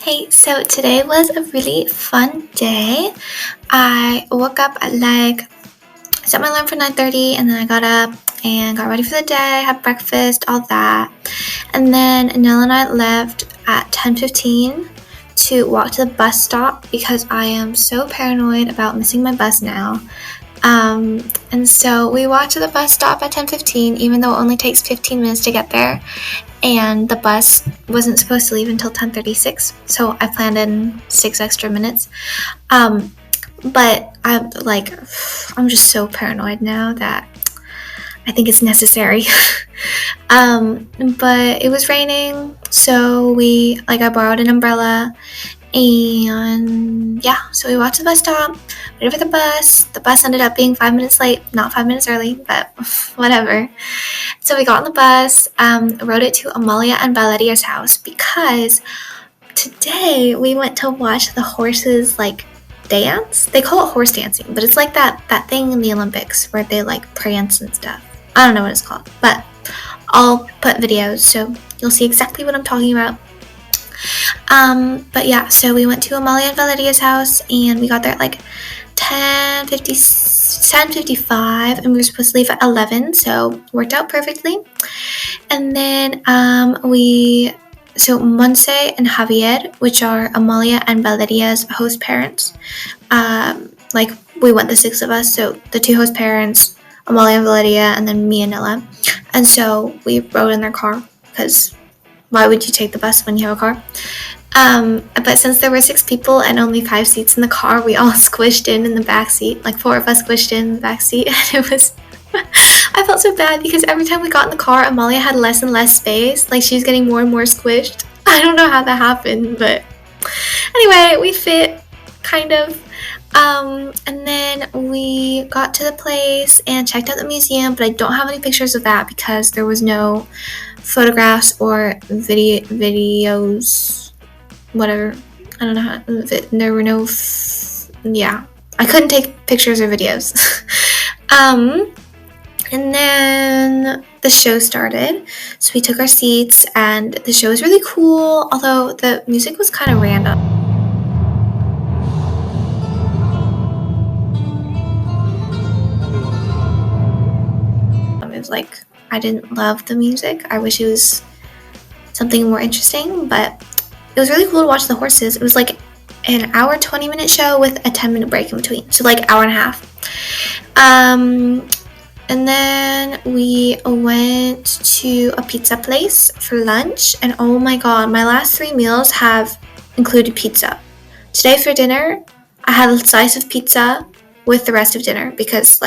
Hey, so today was a really fun day. I woke up at set my alarm for 9:30 and then I got up and got ready for the day, had breakfast, all that. And then Nell and I left at 10:15 to walk to the bus stop because I am so paranoid about missing my bus now. And so we walked to the bus stop at 10:15, even though it only takes 15 minutes to get there. And the bus wasn't supposed to leave until 10:36, so I planned in 6 extra minutes. But I'm just so paranoid now that I think it's necessary. But it was raining, so I borrowed an umbrella, and yeah, so we walked to the bus stop, waited for the bus. The bus ended up being 5 minutes late, not 5 minutes early, but whatever. So we got on the bus, rode it to Amalia and Valeria's house because today we went to watch the horses dance. They call it horse dancing, but it's like that thing in the Olympics where they prance and stuff. I don't know what it's called, but I'll put videos so you'll see exactly what I'm talking about. But yeah, so we went to Amalia and Valeria's house and we got there at 10:55 and we were supposed to leave at 11, so worked out perfectly. And then Monse and Javier, which are Amalia and Valeria's host parents, we went the 6 of us, so the 2 host parents, Amalia and Valeria, and then me and Nilla. And so we rode in their car because why would you take the bus when you have a car? But since there were 6 people and only 5 seats in the car, we all squished in the back seat. 4 of us squished in the back seat, and it was I felt so bad because every time we got in the car, Amalia had less and less space. She was getting more and more squished. I don't know how that happened, but anyway, we fit, kind of. And then we got to the place and checked out the museum, but I don't have any pictures of that because there was no photographs or videos, whatever. I don't know how, there were no, I couldn't take pictures or videos. And then the show started, so we took our seats, and the show was really cool, although the music was kind of random. It was I didn't love the music. I wish it was something more interesting, but it was really cool to watch the horses. It was an hour 20-minute show with a 10-minute break in between, so hour and a half. And then we went to a pizza place for lunch, and oh my god, my last 3 meals have included pizza. Today for dinner, I had a slice of pizza with the rest of dinner because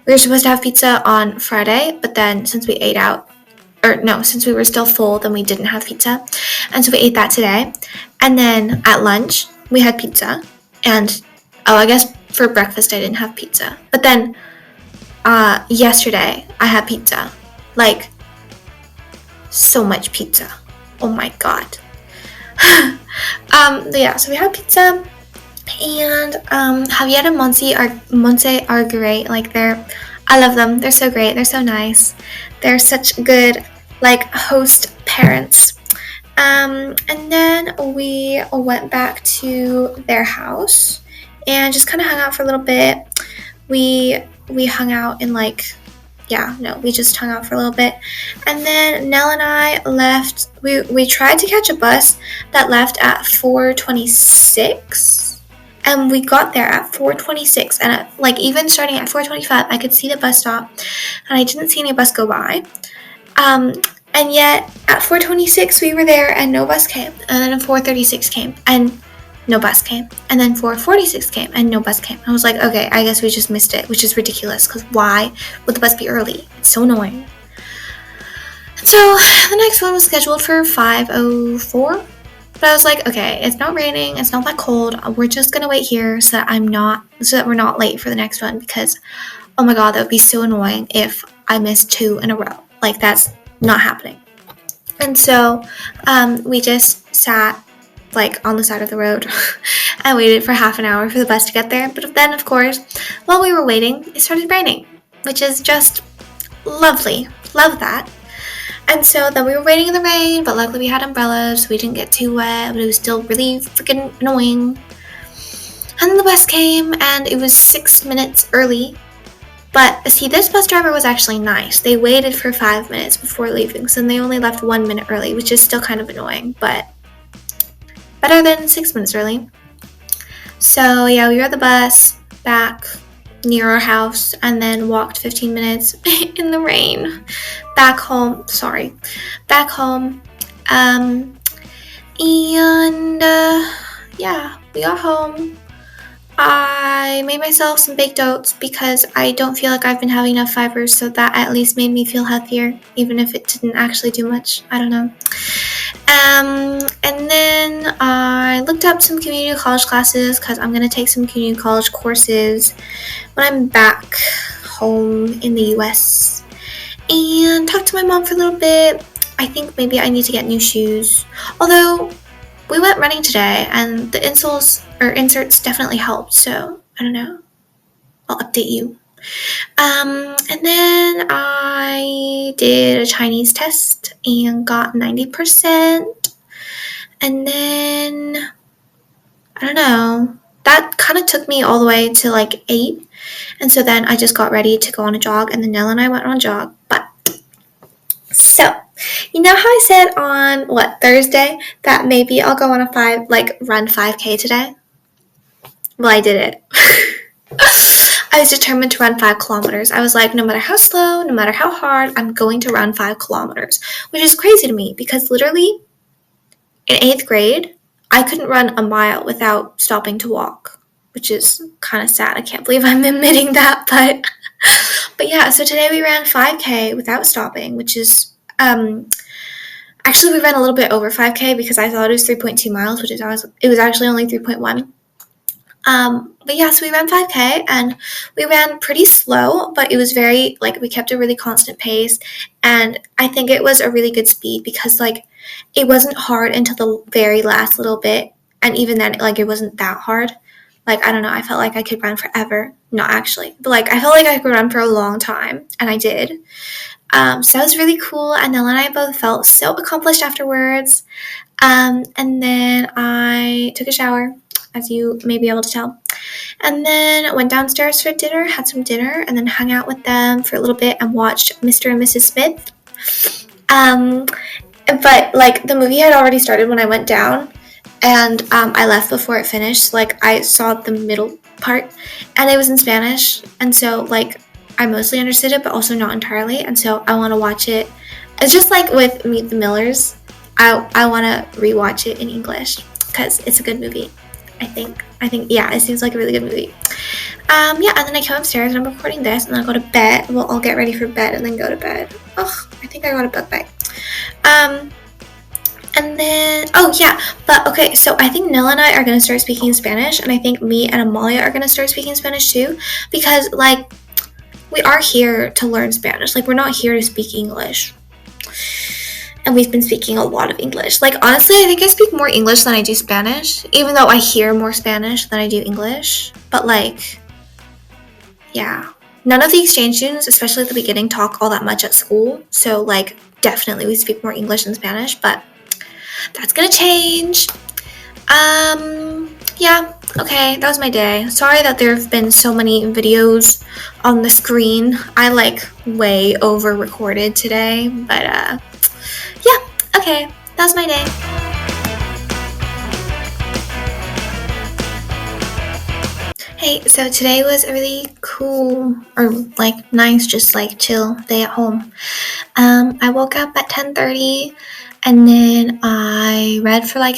we were supposed to have pizza on Friday, but then since we since we were still full, then we didn't have pizza, and so we ate that today. And then at lunch, we had pizza, and I guess for breakfast I didn't have pizza, but then yesterday I had pizza, so much pizza. Oh my god. Yeah, so we had pizza, and Javier and Monse are great. I love them. They're so great. They're so nice. They're such good host parents. And then we went back to their house and just kind of hung out for a little bit. We hung out in we just hung out for a little bit. And then Nell and I left. We tried to catch a bus that left at 4:26, and we got there at 4:26. And even starting at 4:25, I could see the bus stop, and I didn't see any bus go by. And yet at 4:26 we were there, and no bus came. And then 4:36 came, and no bus came, and then 4:46 came, and no bus came. I was okay, I guess we just missed it, which is ridiculous, because why would the bus be early? It's so annoying. And so the next one was scheduled for 5:04, but I was okay, it's not raining, it's not that cold, we're just gonna wait here so that we're not late for the next one, because oh my god, that would be so annoying if I missed 2 in a row. That's not happening. And so we just sat on the side of the road and waited for half an hour for the bus to get there. But then, of course, while we were waiting, it started raining, which is just lovely. Love that. And so then we were waiting in the rain, but luckily we had umbrellas, so we didn't get too wet, but it was still really freaking annoying. And then the bus came, and it was 6 minutes early. But see, this bus driver was actually nice. They waited for 5 minutes before leaving, so they only left 1 minute early, which is still kind of annoying, but better than 6 minutes early. So yeah, we rode the bus back near our house and then walked 15 minutes in the rain back home. Yeah, we got home. I made myself some baked oats because I don't feel like I've been having enough fibers, so that at least made me feel healthier, even if it didn't actually do much. I don't know. And then I looked up some community college classes because I'm going to take some community college courses when I'm back home in the US. And talked to my mom for a little bit. I think maybe I need to get new shoes. Although, we went running today and the inserts definitely helped, so I don't know. I'll update you. And then I did a Chinese test and got 90%. And then, I don't know, that kind of took me all the way to like 8. And so then I just got ready to go on a jog, and then Nella and I went on a jog. So, you know how I said on, Thursday, that maybe I'll go on run 5K today? Well, I did it. I was determined to run 5 kilometers. I was like, no matter how slow, no matter how hard, I'm going to run 5 kilometers, which is crazy to me because literally in 8th grade, I couldn't run a mile without stopping to walk, which is kind of sad. I can't believe I'm admitting that, but yeah, so today we ran 5K without stopping, which is, actually we ran a little bit over 5K because I thought it was 3.2 miles, it was actually only 3.1. But yeah, so we ran 5K and we ran pretty slow, but it was very, we kept a really constant pace, and I think it was a really good speed because, it wasn't hard until the very last little bit, and even then, it wasn't that hard. I don't know, I felt like I could run forever. Not actually, but, I felt like I could run for a long time, and I did. So that was really cool, and Nella and I both felt so accomplished afterwards. And then I took a shower, as you may be able to tell. And then went downstairs for dinner, had some dinner, and then hung out with them for a little bit and watched Mr. and Mrs. Smith. But, the movie had already started when I went down, and I left before it finished. I saw the middle part, and it was in Spanish, and so, I mostly understood it, but also not entirely, and so I want to watch it. It's just like with Meet the Millers. I want to rewatch it in English, because it's a good movie. I think, yeah, it seems like a really good movie. Yeah, and then I come upstairs and I'm recording this, and then I'll go to bed. Well, I'll get ready for bed and then go to bed. Ugh, I think I got a bug bite. And then, okay, so I think Nella and I are going to start speaking Spanish, and I think me and Amalia are going to start speaking Spanish too, because, we are here to learn Spanish. We're not here to speak English. And we've been speaking a lot of English. Honestly, I think I speak more English than I do Spanish, even though I hear more Spanish than I do English. But, yeah. None of the exchange students, especially at the beginning, talk all that much at school. So, definitely we speak more English than Spanish, but that's gonna change. Yeah, okay, that was my day. Sorry that there have been so many videos on the screen. I, way over-recorded today, but, yeah, okay, that was my day. Hey, so today was a really cool, or nice, just chill day at home. I woke up at 10:30, and then I read for I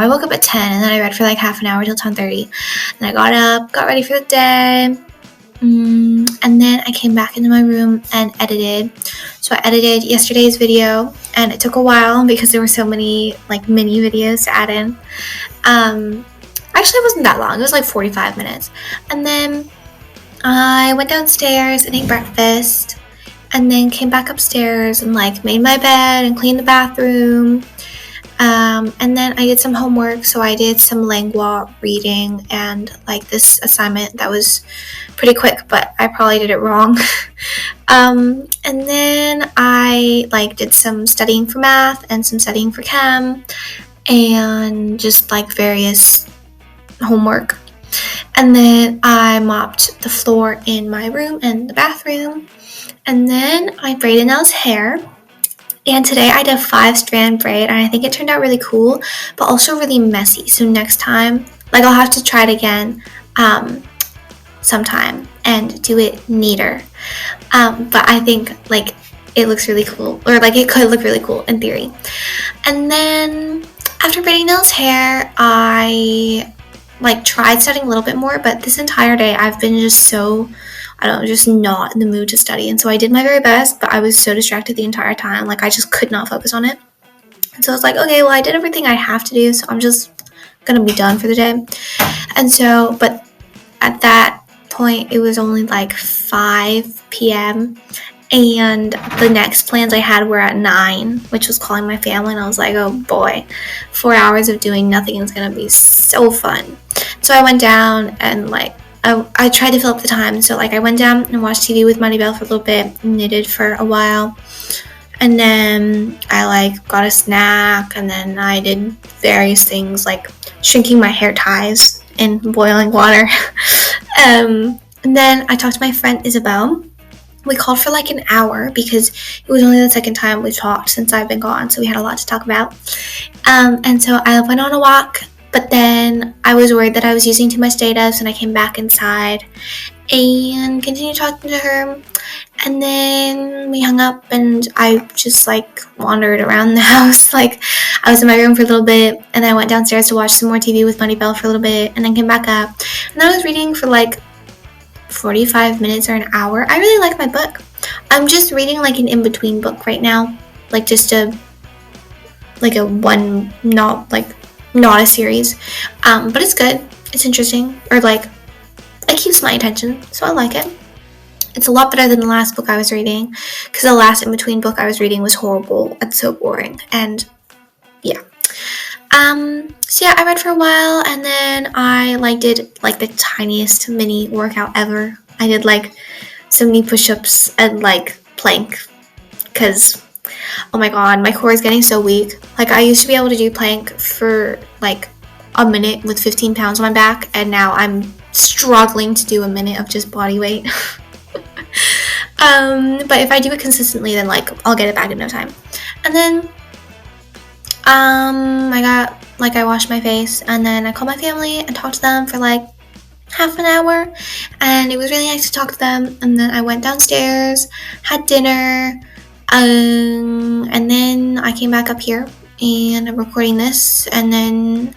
woke up at 10, and then I read for half an hour till 10:30. Then I got up, got ready for the day, and then I came back into my room and edited. So I edited yesterday's video, and it took a while because there were so many mini videos to add in. Actually, it wasn't that long. It was 45 minutes. And then I went downstairs and ate breakfast, and then came back upstairs and made my bed and cleaned the bathroom. And then I did some homework. So I did some lengua reading and this assignment that was pretty quick, but I probably did it wrong. And then I like did some studying for math and some studying for chem and just like various homework. And then I mopped the floor in my room and the bathroom. And then I braided Nell's hair. And today I did a 5-strand braid, and I think it turned out really cool, but also really messy. So next time, like, I'll have to try it again sometime and do it neater. But I think like it looks really cool, or like it could look really cool in theory. And then after braiding Nell's hair, I like tried studying a little bit more, but this entire day I've been just so, I don't know, just not in the mood to study. And so I did my very best, but I was so distracted the entire time. Like I just could not focus on it. And so I was like, okay, well, I did everything I have to do, so I'm just going to be done for the day. And so, but at that point, it was only like 5 p.m. And the next plans I had were at 9, which was calling my family. And I was like, oh boy, 4 hours of doing nothing is going to be so fun. So I went down and like, I tried to fill up the time. So like I went down and watched TV with Money Bell for a little bit, knitted for a while. And then I like got a snack, and then I did various things like shrinking my hair ties in boiling water. And then I talked to my friend Isabel. We called for like an hour because it was only the second time we've talked since I've been gone, so we had a lot to talk about. And so I went on a walk, but then I was worried that I was using too much data, so I came back inside and continued talking to her. And then we hung up, and I just like wandered around the house. Like I was in my room for a little bit, and then I went downstairs to watch some more TV with Money Bell for a little bit, and then came back up. And then I was reading for like 45 minutes or an hour. I really like my book. I'm just reading like an in-between book right now, like just a one, not a series, but it's good, it's interesting, or like it keeps my attention, so I like it. It's a lot better than the last book I was reading, because the last in-between book I was reading was horrible and so boring. And yeah, so yeah, I read for a while, and then I like did like the tiniest mini workout ever. I did like some knee push-ups and like plank, because oh my god, my core is getting so weak. Like I used to be able to do plank for like a minute with 15 pounds on my back, and now I'm struggling to do a minute of just body weight. But if I do it consistently, then like I'll get it back in no time. And then I washed my face, and then I called my family and talked to them for like half an hour, and it was really nice to talk to them. And then I went downstairs, had dinner, and then I came back up here and I'm recording this, and then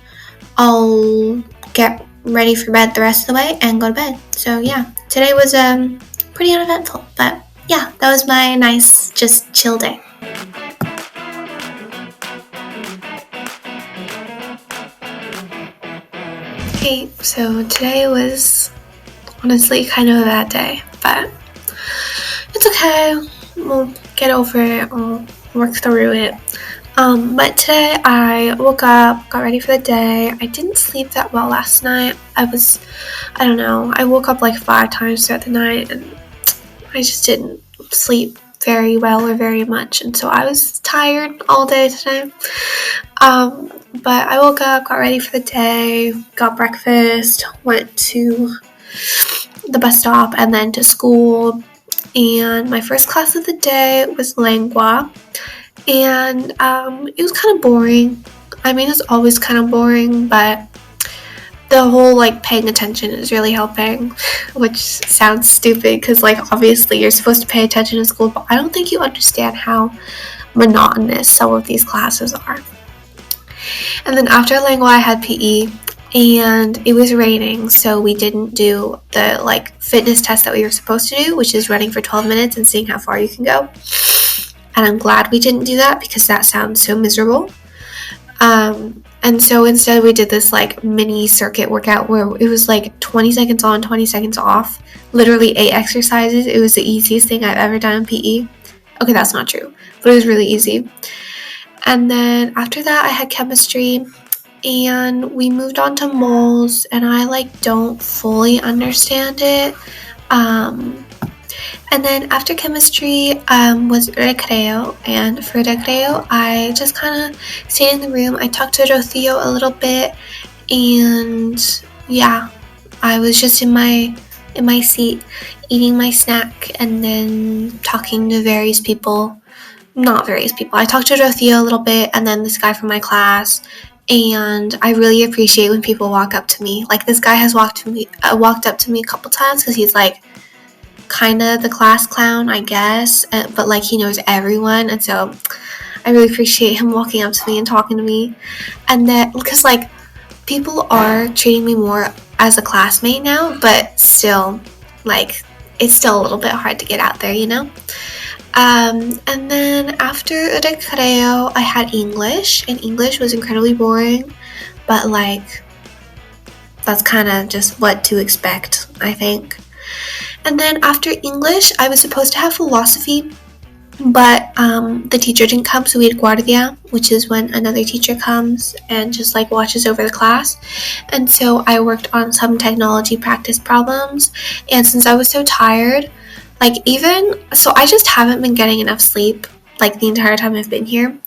I'll get ready for bed the rest of the way and go to bed. So yeah, today was pretty uneventful, but yeah, that was my nice, just chill day. Okay, so today was honestly kind of a bad day, but it's okay. We'll get over it. I'll work through it. But today I woke up, got ready for the day. I didn't sleep that well last night. I woke up like 5 times throughout the night, and I just didn't sleep very well or very much, and so I was tired all day today. But I woke up, got ready for the day, got breakfast, went to the bus stop, and then to school. And my first class of the day was Lengua, and it was kind of boring. I mean, it's always kind of boring, but the whole like paying attention is really helping, which sounds stupid because like obviously you're supposed to pay attention in school, but I don't think you understand how monotonous some of these classes are. And then after Lengua I had PE, and it was raining, so we didn't do the like fitness test that we were supposed to do, which is running for 12 minutes and seeing how far you can go. And I'm glad we didn't do that because that sounds so miserable. And so instead we did this like mini circuit workout where it was like 20 seconds on, 20 seconds off, literally 8 exercises. It was the easiest thing I've ever done in PE. Okay, that's not true, but it was really easy. And then after that I had chemistry, and we moved on to moles, and I like don't fully understand it. And then after chemistry was recreo, and for recreo, I just kind of stayed in the room. I talked to Rocio a little bit, and yeah, I was just in my seat, eating my snack, and then talking to various people. Not various people. I talked to Rocio a little bit, and then this guy from my class. And I really appreciate when people walk up to me. Like, this guy has walked up to me a couple times because he's like kind of the class clown, I guess, but like he knows everyone, and so I really appreciate him walking up to me and talking to me. And that, because like people are treating me more as a classmate now, but still, like, it's still a little bit hard to get out there, you know. And then after recreo, I had English, and English was incredibly boring, but like that's kind of just what to expect, I think. And then after English, I was supposed to have philosophy, but the teacher didn't come, so we had guardia, which is when another teacher comes and just like watches over the class. And so I worked on some technology practice problems, and since I was so tired, like I just haven't been getting enough sleep like the entire time I've been here.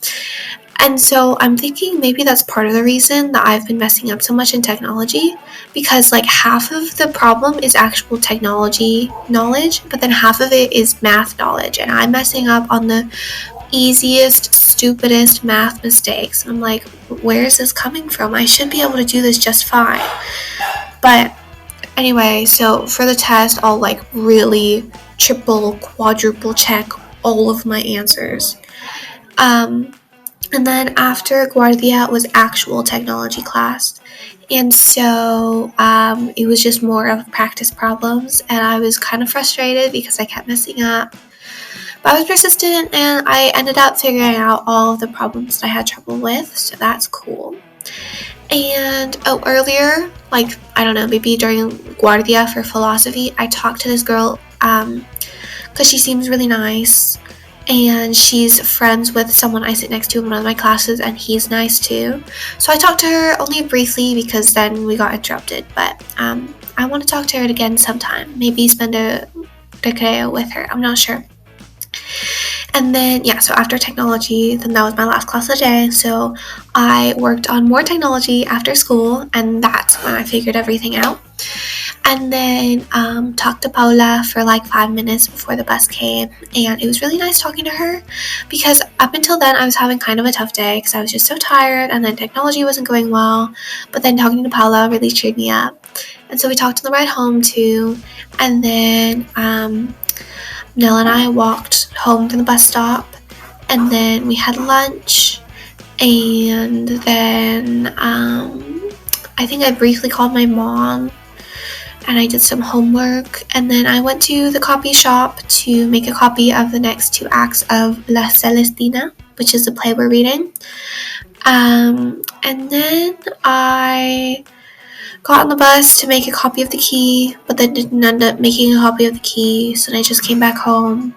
And so I'm thinking maybe that's part of the reason that I've been messing up so much in technology, because like half of the problem is actual technology knowledge, but then half of it is math knowledge, and I'm messing up on the easiest, stupidest math mistakes. I'm like, where is this coming from? I should be able to do this just fine. But anyway, so for the test, I'll like really triple, quadruple check all of my answers. And then after guardia was actual technology class. And so it was just more of practice problems, and I was kind of frustrated because I kept messing up. But I was persistent, and I ended up figuring out all of the problems that I had trouble with, so that's cool. And earlier, like, I don't know, maybe during guardia for philosophy, I talked to this girl because she seems really nice, and she's friends with someone I sit next to in one of my classes, and he's nice too. So I talked to her only briefly because then we got interrupted, but I want to talk to her again sometime, maybe spend a recreo with her, I'm not sure. And then, yeah, so after technology, then that was my last class of the day. So I worked on more technology after school, and that's when I figured everything out. And then talked to Paula for like 5 minutes before the bus came, and it was really nice talking to her, because up until then I was having kind of a tough day because I was just so tired, and then technology wasn't going well, but then talking to Paula really cheered me up. And so we talked on the ride home too, and then Nell and I walked home from the bus stop, and then we had lunch, and then I think I briefly called my mom, and I did some homework, and then I went to the copy shop to make a copy of the next 2 acts of La Celestina, which is the play we're reading. And then I got on the bus to make a copy of the key, but then didn't end up making a copy of the key, so then I just came back home.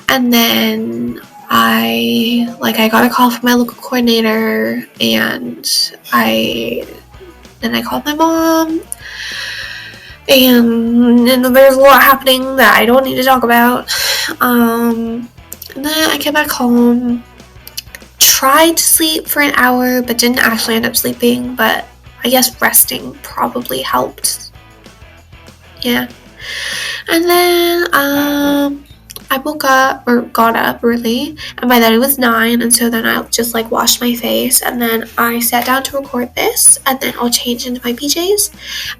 And then I got a call from my local coordinator, and I called my mom, and there's a lot happening that I don't need to talk about. And then I came back home, tried to sleep for an hour, but didn't actually end up sleeping, but I guess resting probably helped. Yeah. And then I got up early, and by then it was 9, and so then I just like washed my face, and then I sat down to record this, and then I'll change into my PJs,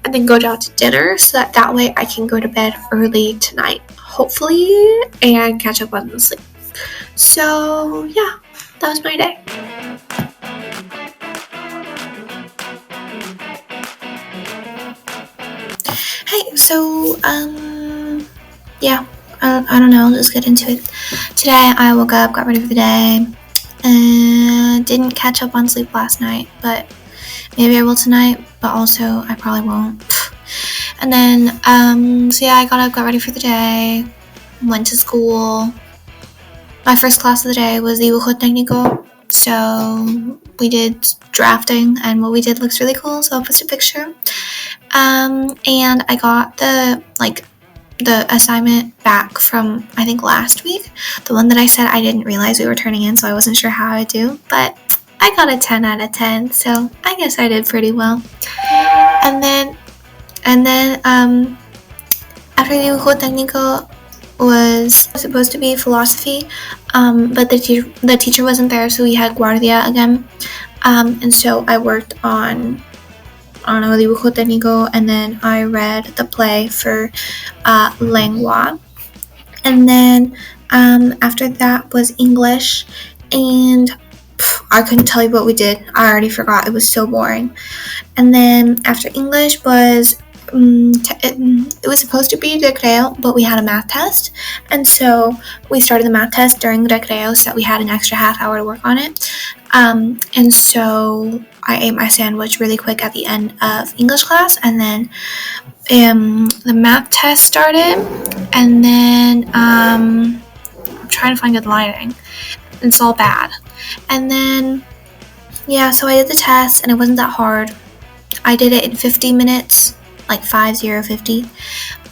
and then go down to dinner, so that way I can go to bed early tonight, hopefully, and catch up on the sleep. So yeah, that was my day. Hey, so yeah. I don't know, let's get into it. Today I woke up, got ready for the day, and didn't catch up on sleep last night, but maybe I will tonight, but also I probably won't. And then, so yeah, I got up, got ready for the day, went to school. My first class of the day was Dibujo Técnico, so we did drafting, and what we did looks really cool, so I'll post a picture. And I got the, the assignment back from, I think, last week. The one that I said I didn't realize we were turning in, so I wasn't sure how I'd do. But I got a 10 out of 10, so I guess I did pretty well. And then after dibujo técnico was supposed to be philosophy, but the teacher wasn't there, so we had guardia again. And so I worked on, I don't know, dibujo técnico, and then I read the play for lengua. And then after that was English, and I couldn't tell you what we did. I already forgot. It was so boring. And then after English was it was supposed to be recreo, but we had a math test, and so we started the math test during recreo so that we had an extra half hour to work on it. And so I ate my sandwich really quick at the end of English class, and then the math test started, and then I'm trying to find good lighting. It's all bad. And then so I did the test, and it wasn't that hard. I did it in 50 minutes, like 50,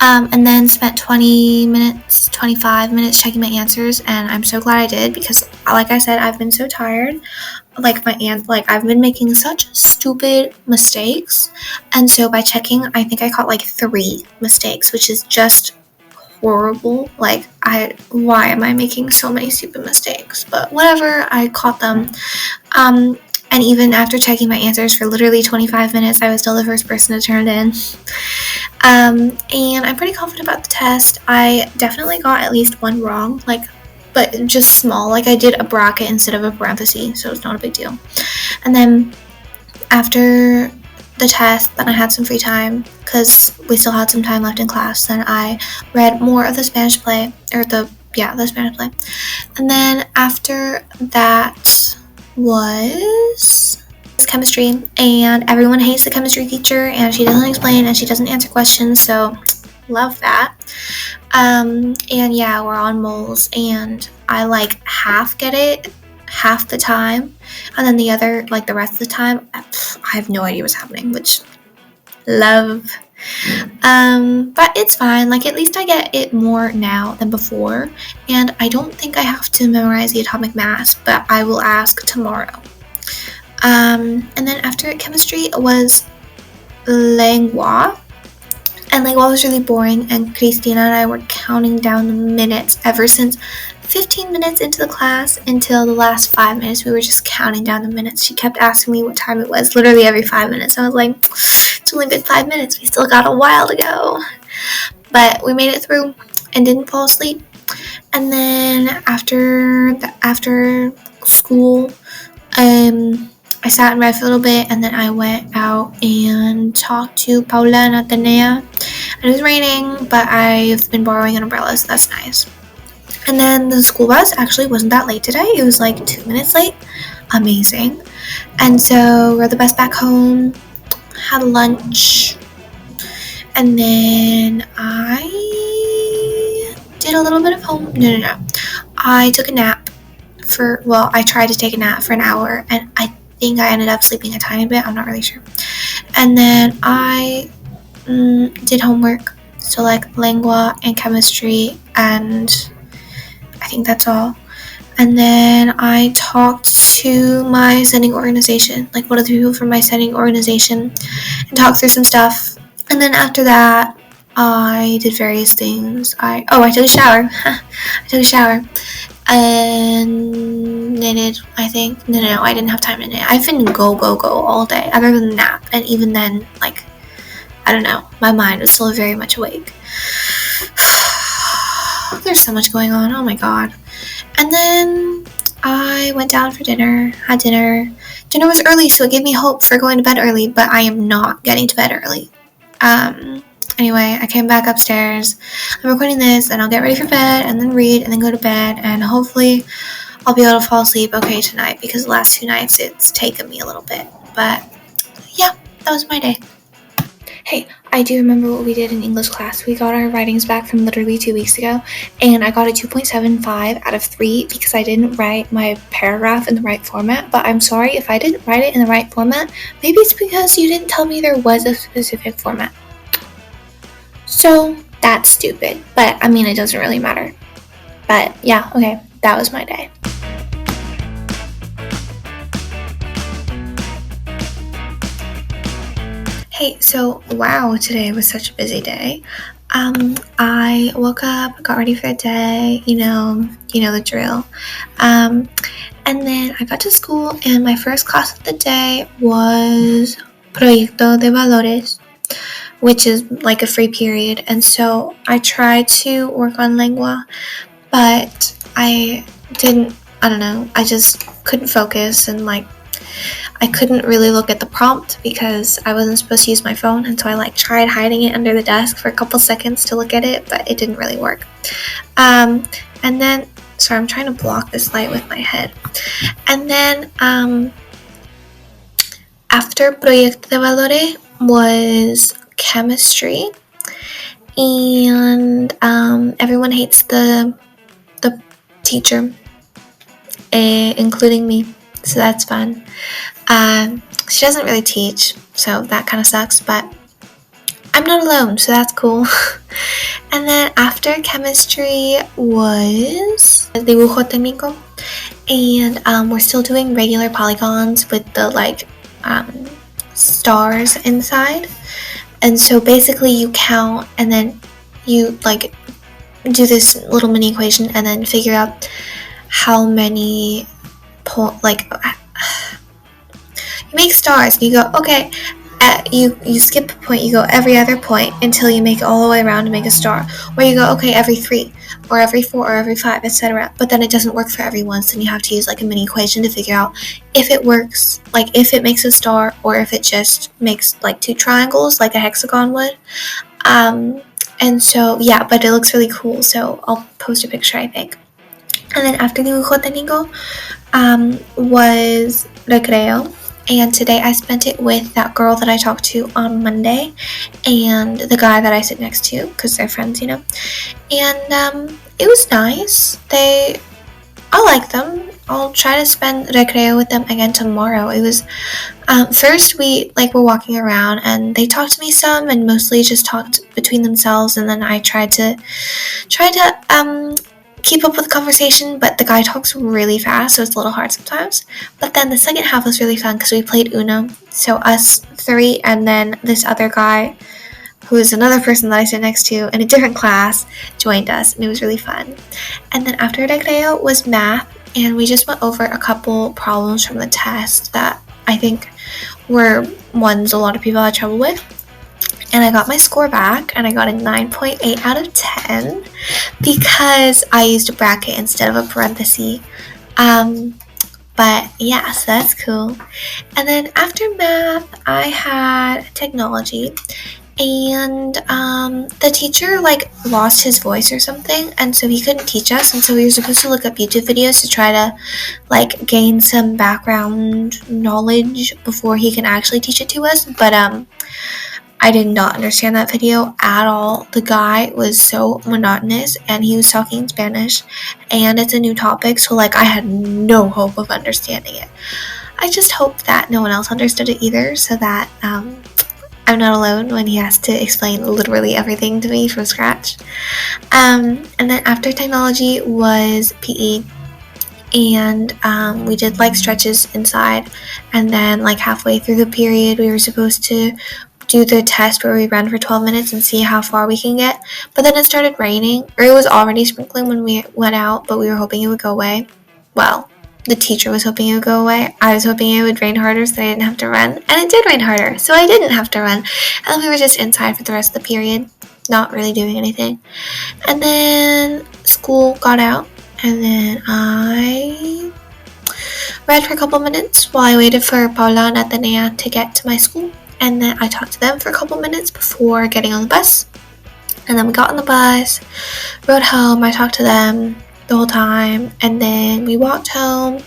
and then spent 25 minutes checking my answers, and I'm so glad I did, because like I said, I've been so tired. I've been making such stupid mistakes, and so by checking, I think I caught like 3 mistakes, which is just horrible. Why am I making so many stupid mistakes? But whatever, I caught them. And even after checking my answers for literally 25 minutes, I was still the first person to turn it in. And I'm pretty confident about the test. I definitely got at least one wrong, but just small. I did a bracket instead of a parenthesis, so it's not a big deal. And then after the test, then I had some free time, because we still had some time left in class. Then I read more of the Spanish play, the Spanish play. And then after that was chemistry, and everyone hates the chemistry teacher, and she doesn't explain and she doesn't answer questions, so love that. And we're on moles, and I half get it half the time, and then the other, the rest of the time, I have no idea what's happening, which love. But it's fine. At least I get it more now than before, and I don't think I have to memorize the atomic mass, but I will ask tomorrow. And then after chemistry was lengua, and lengua was really boring, and Cristina and I were counting down the minutes ever since 15 minutes into the class until the last 5 minutes. We were just counting down the minutes. She kept asking me what time it was literally every 5 minutes. I was like, it's only been 5 minutes. We still got a while to go. But we made it through and didn't fall asleep. And then after school, I sat and read for a little bit, and then I went out and talked to Paula and Atenea. And it was raining, but I've been borrowing an umbrella, so that's nice. And then the school bus actually wasn't that late today. It was 2 minutes late. Amazing. And so rode the bus back home, had lunch, and then I did a little bit of home. No. I took a nap I tried to take a nap for an hour, and I think I ended up sleeping a tiny bit. I'm not really sure. And then I did homework. So lengua and chemistry, and I think that's all. And then I talked to my sending organization, one of the people from my sending organization, and talked through some stuff. And then after that, I did various things. I took a shower. I took a shower and knitted, I think. No, I didn't have time to knit. I've been go all day, other than nap. And even then, I don't know, my mind was still very much awake. There's so much going on. Oh my god. And then I went down for dinner, had dinner. Dinner was early, so it gave me hope for going to bed early, but I am not getting to bed early. Anyway, I came back upstairs. I'm recording this, and I'll get ready for bed, and then read, and then go to bed, and hopefully I'll be able to fall asleep okay tonight, because the last 2 nights it's taken me a little bit. But yeah, that was my day. Hey, I do remember what we did in English class. We got our writings back from literally 2 weeks ago, and I got a 2.75 out of 3 because I didn't write my paragraph in the right format. But I'm sorry if I didn't write it in the right format. Maybe it's because you didn't tell me there was a specific format. So That's stupid. But, I mean, it doesn't really matter. But, yeah, okay. That was my day. Hey, so, wow, today was such a busy day. I woke up, got ready for the day, you know the drill. And then I got to school, and my first class of the day was Proyecto de Valores, which is like a free period. And so I tried to work on lengua, but I just couldn't focus, and I couldn't really look at the prompt because I wasn't supposed to use my phone, and so I tried hiding it under the desk for a couple seconds to look at it, but it didn't really work. And then, sorry, I'm trying to block this light with my head. And then after Proyecto de Valores was chemistry, and everyone hates the teacher, including me, so that's fun. She doesn't really teach, so that kind of sucks, but I'm not alone, so that's cool. And then after chemistry was dibujo técnico, and we're still doing regular polygons with the stars inside. And so basically you count, and then you do this little mini equation, and then figure out how many you make stars, and you go, okay, you skip a point, you go every other point until you make it all the way around to make a star, or you go, okay, every 3 or every 4 or every 5, etc. But then it doesn't work for everyone, so then you have to use a mini equation to figure out if it works, if it makes a star, or if it just makes 2 triangles like a hexagon would. And so yeah, but it looks really cool, so I'll post a picture, I think. And then after dibujo técnico was recreo. And today I spent it with that girl that I talked to on Monday and the guy that I sit next to, because they're friends, And it was nice. I like them. I'll try to spend recreo with them again tomorrow. It was, first we were walking around, and they talked to me some, and mostly just talked between themselves, and then I tried to keep up with the conversation, but the guy talks really fast, so it's a little hard sometimes. But then the second half was really fun because we played Uno. So us 3, and then this other guy, who is another person that I sit next to in a different class, joined us, and it was really fun. And then after recreo was math, and we just went over a couple problems from the test that I think were ones a lot of people had trouble with. And I got my score back, and I got a 9.8 out of 10 because I used a bracket instead of a parenthesis. But yeah, so that's cool. And then after math, I had technology, and the teacher lost his voice or something, and so he couldn't teach us, and so we were supposed to look up YouTube videos to try to gain some background knowledge before he can actually teach it to us. But I did not understand that video at all. The guy was so monotonous, and he was talking in Spanish, and it's a new topic, so I had no hope of understanding it. I just hope that no one else understood it either, so that I'm not alone when he has to explain literally everything to me from scratch. And then after technology was PE, and we did stretches inside, and then halfway through the period we were supposed to do the test where we ran for 12 minutes and see how far we can get. But then it started raining, or it was already sprinkling when we went out, but we were hoping it would go away. Well, the teacher was hoping it would go away. I was hoping it would rain harder so that I didn't have to run, and it did rain harder, so I didn't have to run. And we were just inside for the rest of the period, not really doing anything. And then school got out, and then I read for a couple minutes while I waited for Paula and Atenea to get to my school. And then I talked to them for a couple minutes before getting on the bus. And then we got on the bus, rode home, I talked to them the whole time, and then we walked home,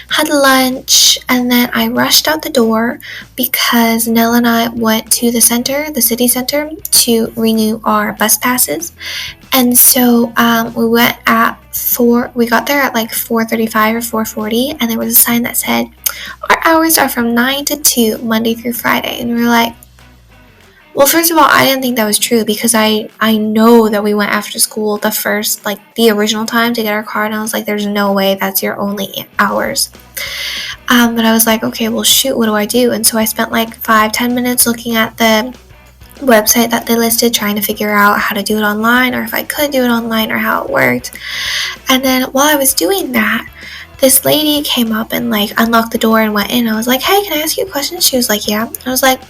had lunch, and then I rushed out the door because Nell and I went to the city center, to renew our bus passes. And so we went we got there at 4:35 or 4:40, and there was a sign that said, our hours are from 9 to 2, Monday through Friday. And we were like, Well, first of all, I didn't think that was true because I know that we went after school the first, like, the original time to get our car, and I was like, there's no way that's your only hours. But I was like, okay, well, shoot, what do I do? And so I spent like 5-10 minutes looking at the website that they listed, trying to figure out how to do it online, or if I could do it online, or how it worked. And then while I was doing that, this lady came up and like unlocked the door and went in. I was like, hey, can I ask you a question? She was like, yeah. I was like,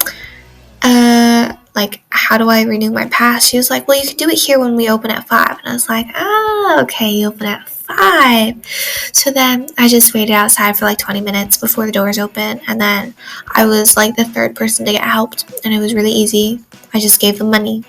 how do I renew my pass? She was like, well, you can do it here when we open at 5. And I was like, oh, okay, you open at 5. So then I just waited outside for like 20 minutes before the doors open, and then I was like the third person to get helped, and it was really easy. I just gave them money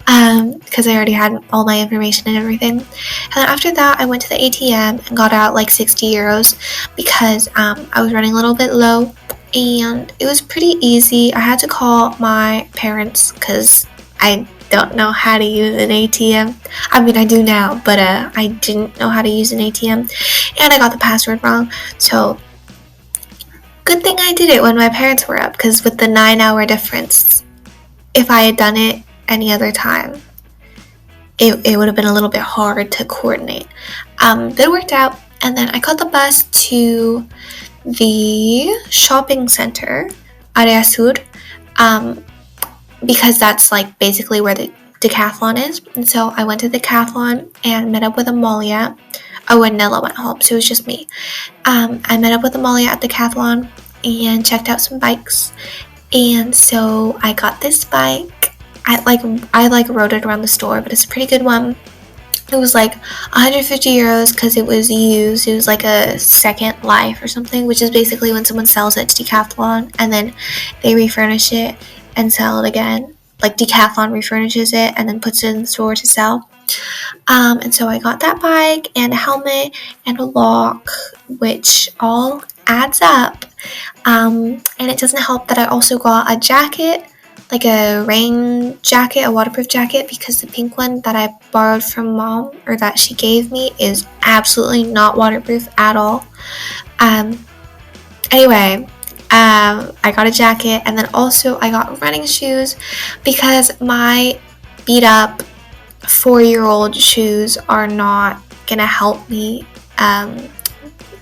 because I already had all my information and everything. And then after that, I went to the ATM and got out like 60 euros because I was running a little bit low, and it was pretty easy. I had to call my parents because I don't know how to use an ATM. I mean, I do now, but I didn't know how to use an ATM, and I got the password wrong. So good thing I did it when my parents were up, because with the 9-hour difference, if I had done it any other time, it would have been a little bit hard to coordinate. But it worked out, and then I caught the bus to the shopping center, Area Sur, because that's like basically where the decathlon is. And so I went to the decathlon and met up with Amalia. Oh, and Nella went home, so it was just me. I met up with Amalia at the decathlon and checked out some bikes. And so I got this bike. I rode it around the store, but it's a pretty good one. It was like 150 euros because it was used. It was like a second life or something, which is basically when someone sells it to Decathlon and then they refurnish it and sell it again. Like Decathlon refurnishes it and then puts it in the store to sell. And so I got that bike and a helmet and a lock, which all adds up. And it doesn't help that I also got a jacket, like a rain jacket, a waterproof jacket, because the pink one that I borrowed from mom, or that she gave me, is absolutely not waterproof at all. Anyway, I got a jacket, and then also I got running shoes because my beat up 4-year-old shoes are not gonna help me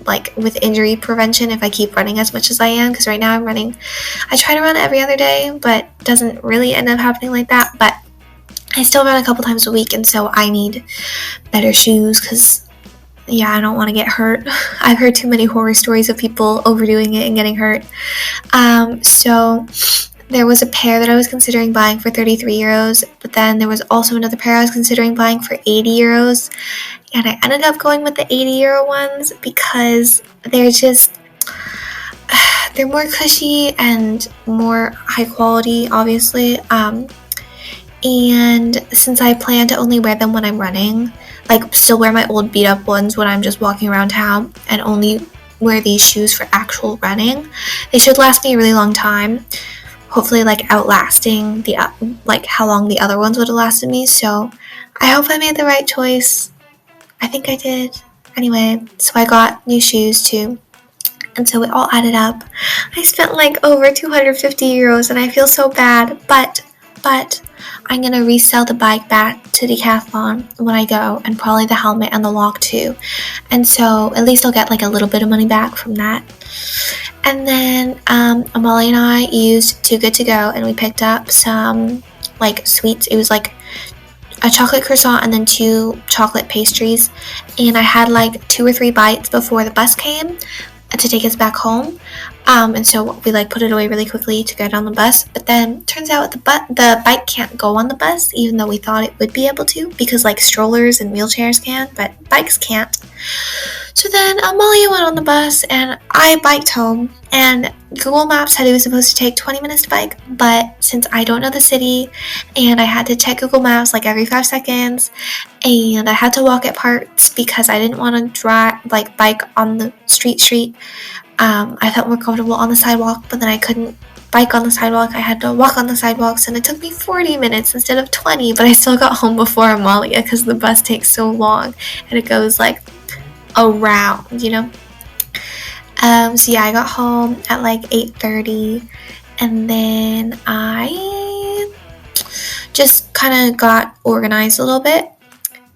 like with injury prevention if I keep running as much as I am, because right now I try to run every other day, but doesn't really end up happening like that. But I still run a couple times a week, and so I need better shoes because I don't want to get hurt. I've heard too many horror stories of people overdoing it and getting hurt. So there was a pair that I was considering buying for 33 euros, but then there was also another pair I was considering buying for 80 euros. And I ended up going with the 80 euro ones because they're more cushy and more high quality, obviously. And since I plan to only wear them when I'm running, like still wear my old beat up ones when I'm just walking around town, and only wear these shoes for actual running, they should last me a really long time. Hopefully like outlasting how long the other ones would have lasted me. So I hope I made the right choice. I think I did. Anyway, so I got new shoes too. And so it all added up. I spent like over 250 euros and I feel so bad. But I'm going to resell the bike back to Decathlon when I go, and probably the helmet and the lock too. And so at least I'll get like a little bit of money back from that. And then Amalia and I used Too Good To Go, and we picked up some like sweets. It was like a chocolate croissant and then 2 chocolate pastries, and I had like 2 or 3 bites before the bus came to take us back home, and so we like put it away really quickly to get on the bus. But then turns out the bike can't go on the bus, even though we thought it would be able to, because like strollers and wheelchairs can, but bikes can't. So then Amalia went on the bus and I biked home, and Google Maps said it was supposed to take 20 minutes to bike, but since I don't know the city and I had to check Google Maps like every 5 seconds, and I had to walk at parts because I didn't want to bike on the street, I felt more comfortable on the sidewalk, but then I couldn't bike on the sidewalk. I had to walk on the sidewalks, and it took me 40 minutes instead of 20, but I still got home before Amalia because the bus takes so long and it goes like around, you know. So I got home at like 8:30, and then I just kind of got organized a little bit.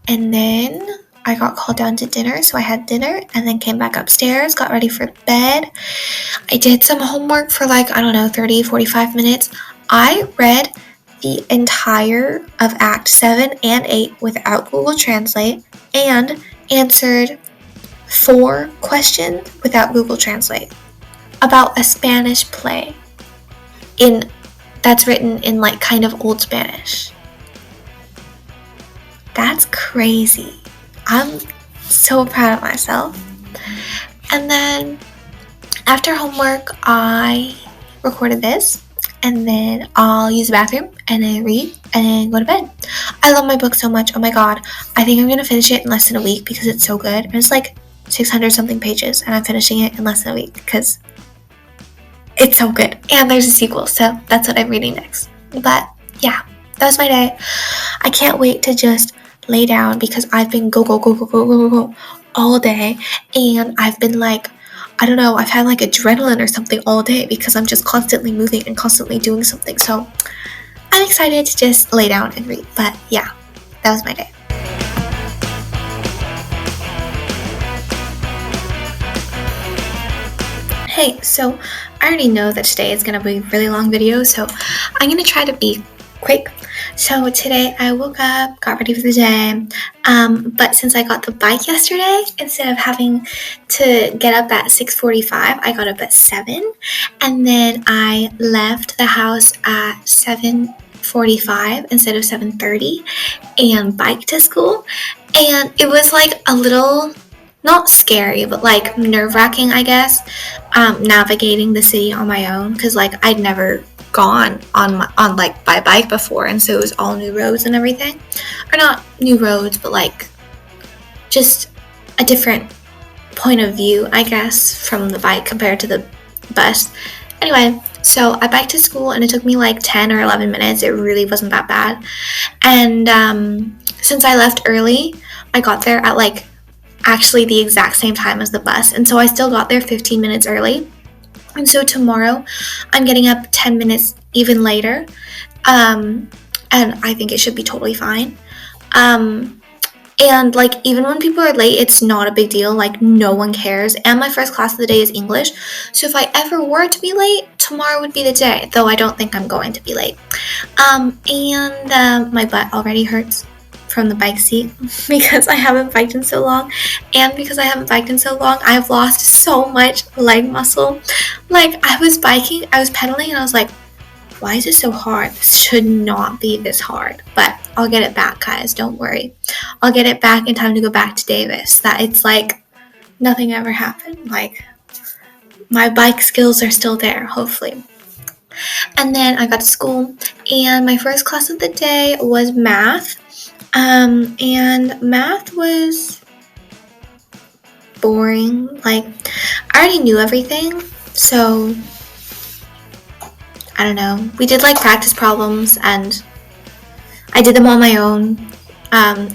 And then I got called down to dinner, so I had dinner and then came back upstairs, got ready for bed. I did some homework for 30, 45 minutes. I read the entire of Act 7 and 8 without Google Translate and answered 4 questions without Google Translate about a Spanish play that's written in kind of old Spanish. That's crazy. I'm so proud of myself. And then after homework, I recorded this, and then I'll use the bathroom and then read and then go to bed. I love my book so much. Oh my god. I think I'm going to finish it in less than a week because it's so good. And it's 600 something pages, and I'm finishing it in less than a week because it's so good. And there's a sequel, so that's what I'm reading next. But yeah, that was my day. I can't wait to just lay down because I've been go all day, and I've been I've had adrenaline or something all day because I'm just constantly moving and constantly doing something. So I'm excited to just lay down and read. But yeah, that was my day. Hey, so I already know that today is going to be a really long video, so I'm going to try to be quick. So today I woke up, got ready for the day, but since I got the bike yesterday, instead of having to get up at 6:45, I got up at 7, and then I left the house at 7:45 instead of 7:30 and biked to school, and it was a little, not scary, but nerve-wracking, I guess, navigating the city on my own, because I'd never gone on by bike before, and so it was all new roads and everything, or not new roads, but just a different point of view, I guess, from the bike compared to the bus. Anyway, so I biked to school, and it took me 10 or 11 minutes. It really wasn't that bad. And since I left early, I got there at actually the exact same time as the bus, and so I still got there 15 minutes early. And so tomorrow I'm getting up 10 minutes even later, and I think it should be totally fine. And even when people are late, it's not a big deal. No one cares. And my first class of the day is English, so if I ever were to be late, tomorrow would be the day, though I don't think I'm going to be late. And my butt already hurts from the bike seat because I haven't biked in so long, and because I haven't biked in so long, I've lost so much leg muscle. I was biking, I was pedaling, and I was why is it so hard? This should not be this hard. But I'll get it back, guys, don't worry. I'll get it back in time to go back to Davis. That it's nothing ever happened. My bike skills are still there, hopefully. And then I got to school, and my first class of the day was math. And math was boring. I already knew everything, so I don't know. We did practice problems, and I did them on my own,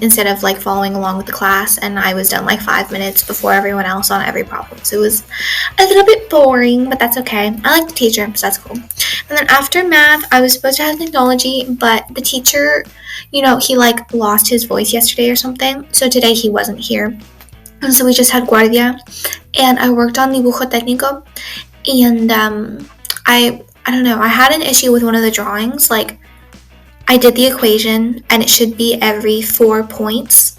instead of following along with the class, and I was done 5 minutes before everyone else on every problem. So it was a little bit boring, but that's okay. I like the teacher, so that's cool. And then after math, I was supposed to have technology, but the teacher, he lost his voice yesterday or something, so today he wasn't here. And so we just had guardia, and I worked on dibujo técnico, and I don't know, I had an issue with one of the drawings. I did the equation, and it should be every 4 points,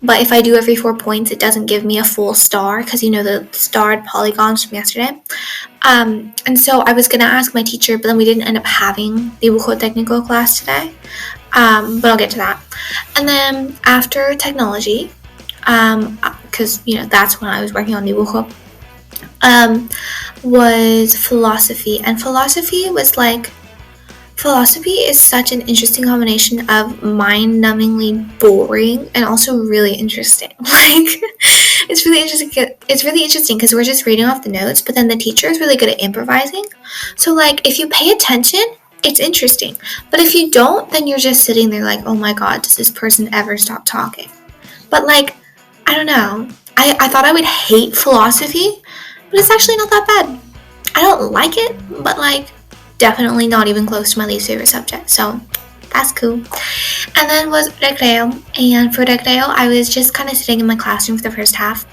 but if I do every 4 points, it doesn't give me a full star, because the starred polygons from yesterday. And so I was gonna ask my teacher, but then we didn't end up having dibujo técnico class today, but I'll get to that. And then after technology, because that's when I was working on dibujo, was philosophy, and philosophy was philosophy is such an interesting combination of mind-numbingly boring and also really interesting. It's really interesting because we're just reading off the notes, but then the teacher is really good at improvising. So if you pay attention, it's interesting, but if you don't, then you're just sitting there oh my god, does this person ever stop talking? But I don't know, I thought I would hate philosophy, but it's actually not that bad. I don't like it, but definitely not even close to my least favorite subject, so that's cool. And then was recreo, and for recreo, I was just kind of sitting in my classroom for the first half.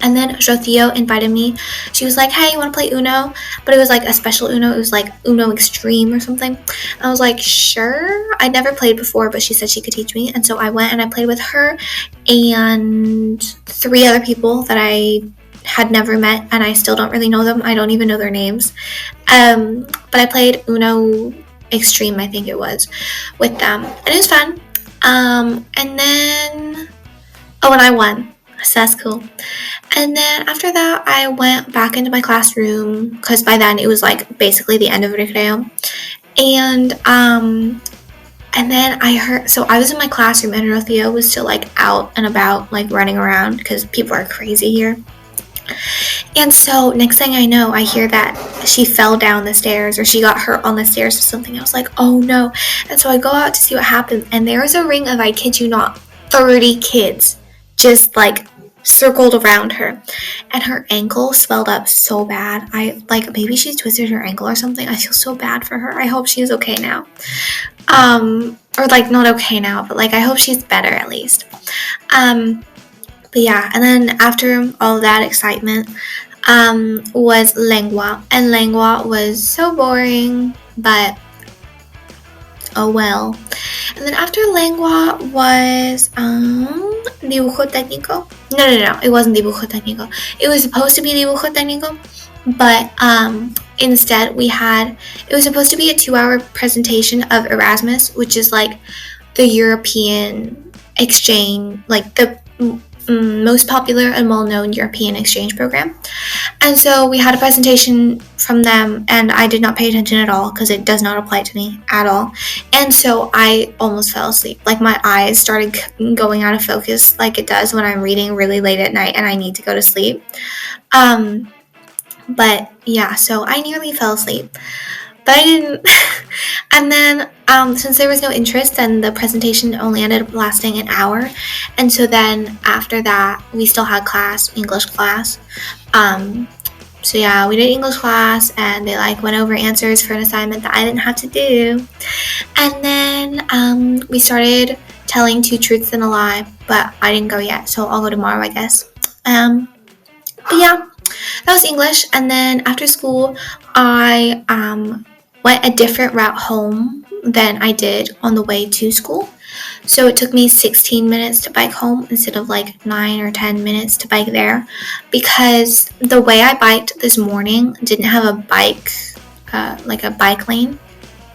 And then Rocío invited me. She was like, hey, you want to play Uno? But it was like a special Uno. It was like Uno Extreme or something. I was like, sure. I'd never played before, but she said she could teach me. And so I went and I played with her and 3 other people that I had never met, and I still don't really know them. I don't even know their names. But I played Uno Extreme, I think it was, with them. And it was fun. And then, and I won. So that's cool. And then after that, I went back into my classroom because by then it was like basically the end of recreo. And then I heard, so I was in my classroom and Rocío was still like out and about, like running around because people are crazy here. And so next thing I know, I hear that she fell down the stairs or she got hurt on the stairs or something. I was like, oh no. And so I go out to see what happened, and there was a ring of, I kid you not, 30 kids just like circled around her, and her ankle swelled up so bad. I like, maybe she's twisted her ankle or something. I feel so bad for her. I hope she's okay now. Or like not okay now, but like I hope she's better at least. But yeah, and then after all that excitement, was lengua, and lengua was so boring, but oh well. And then after lengua was dibujo técnico. No, it wasn't dibujo técnico. It was supposed to be dibujo técnico, but instead it was supposed to be a 2-hour presentation of Erasmus, which is like the European exchange, like the most popular and well-known European exchange program. And so we had a presentation from them, and I did not pay attention at all because it does not apply to me at all. And so I almost fell asleep. Like my eyes started going out of focus like it does when I'm reading really late at night and I need to go to sleep. But yeah, so I nearly fell asleep, but I didn't. And then since there was no interest, then the presentation only ended up lasting an hour. And so then after that, we still had English class. So yeah, we did English class, and they like went over answers for an assignment that I didn't have to do. And then we started telling 2 truths and a lie, but I didn't go yet, so I'll go tomorrow, I guess. But yeah, that was English. And then after school, I went a different route home than I did on the way to school. So it took me 16 minutes to bike home instead of like 9 or 10 minutes to bike there, because the way I biked this morning didn't have a bike, like a bike lane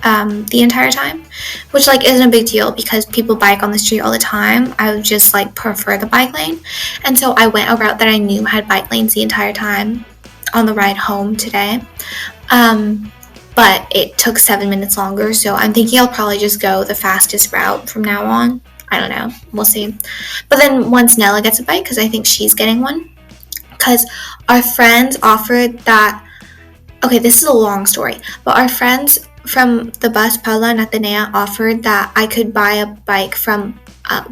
the entire time, which like isn't a big deal because people bike on the street all the time. I would just like prefer the bike lane. And so I went a route that I knew had bike lanes the entire time on the ride home today. But it took 7 minutes longer, so I'm thinking I'll probably just go the fastest route from now on. I don't know. We'll see. But then once Nella gets a bike, because I think she's getting one, because our friends offered that. Okay, this is a long story, but our friends from the bus, Paula and Atenea, offered that I could buy a bike from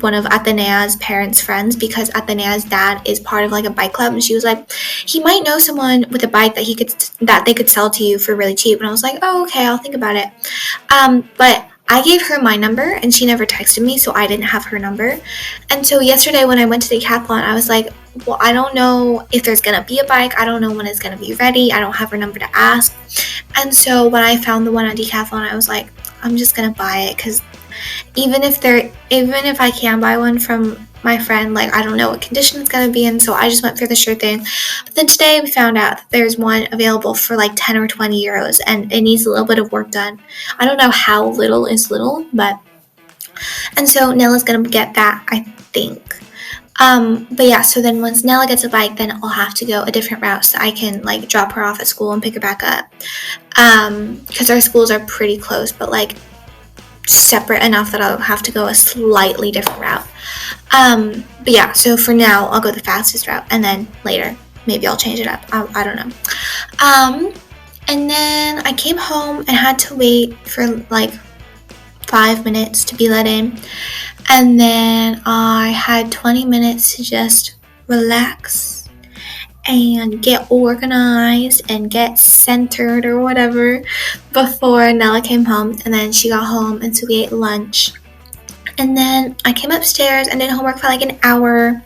one of Atenea's parents' friends, because Atenea's dad is part of like a bike club, and she was like, he might know someone with a bike that they could sell to you for really cheap. And I was like, oh, okay, I'll think about it. But I gave her my number and she never texted me, so I didn't have her number. And so yesterday when I went to Decathlon, I was like, well, I don't know if there's gonna be a bike. I don't know when it's gonna be ready. I don't have her number to ask. And so when I found the one at Decathlon, I was like, I'm just gonna buy it, because even if I can buy one from my friend, like I don't know what condition it's gonna be in, so I just went for the sure thing. But then today we found out that there's one available for like 10 or 20 euros, and it needs a little bit of work done. I don't know how little is little, and so Nella's gonna get that, I think. But yeah, so then once Nella gets a bike, then I'll have to go a different route so I can like drop her off at school and pick her back up. Because our schools are pretty close, but like separate enough that I'll have to go a slightly different route. But yeah, so for now I'll go the fastest route, and then later maybe I'll change it up. I don't know. And then I came home and had to wait for like 5 minutes to be let in, and then I had 20 minutes to just relax and get organized and get centered or whatever before Nella came home. And then she got home, and so we ate lunch. And then I came upstairs and did homework for like an hour.